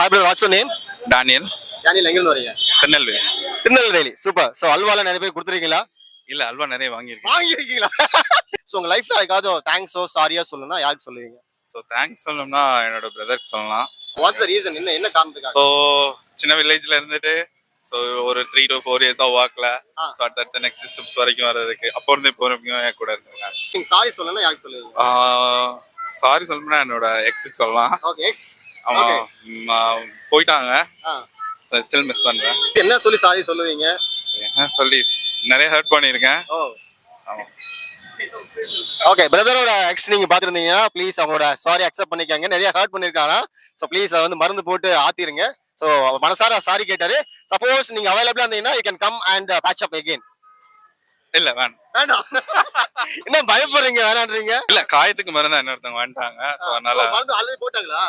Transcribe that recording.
Hi brother, what's your name? Daniel. Daniel, எங்க இருந்து வரீங்க? திருநெல்வேலி. திருநெல்வேலி. சூப்பர். சோ அல்வால நிறைய பேர் கொடுத்துருக்கீங்களா? இல்ல அல்வா நிறைய வாங்கியிருக்கேன். வாங்கியிருக்கீங்களா? சோ உங்க லைஃப்ல யாருக்காவது தேங்க்ஸோ சாரியா சொல்லணும்னா யாருக்கு சொல்லுவீங்க? ஸோ தேங்க்ஸ் சொல்லணும்னா என்னோட பிரதருக்கு சொல்லலாம். What's the reason? என்ன என்ன காரணத்துக்காக? ஸோ சின்ன வில்லேஜ்ல இருந்துட்டு ஸோ ஒரு 3 to 4 years வாக்ல ஸோ அடுத்த நெக்ஸ்ட் ஸ்டெப்ஸ் வரைக்கும் வர்றதுக்கு அப்போ இருந்து இப்போ வரைக்கும் என் கூட இருக்காங்க. நீங்க சாரி சொல்லணும்னா யாருக்கு சொல்லுவீங்க? சாரி சொல்லணும்னா என்னோட எக்ஸுக்கு சொல்லலாம். Okay, X. அவன் போயிட்டாங்க. ஸோ ஸ்டில் மிஸ் பண்றேன். என்ன சொல்லி சாரி சொல்லுவீங்க? என்ன சொல்லி நிறைய ஹர்ட் பண்ணியிருக்கேன். ஓ. ஆமாம். ஓகே, பிரதரோட எக்ஸ் நீங்க பாத்துருந்தீங்கன்னா ப்ளீஸ் அவங்களோட சாரி அக்செப்ட் பண்ணிக்கங்க. நிறைய ஹர்ட் பண்ணிருக்காங்க. சோ ப்ளீஸ் அதை வந்து மருந்து போட்டு ஆத்திருங்க. சோ மனசார சாரி கேட்டாரு. சப்போஸ் நீங்க அவைலபிளா இருந்தீங்கன்னா you can come and batch up again. இல்ல வேண்டாம். வேண்டாம். என்ன பயப்படுறீங்க வேணான்றீங்க? இல்ல காயத்துக்கு மருந்து இன்னொருத்தவங்க வந்துட்டாங்க. ஸோ அதனால மருந்து ஆல்ரெடி போட்டாங்களா?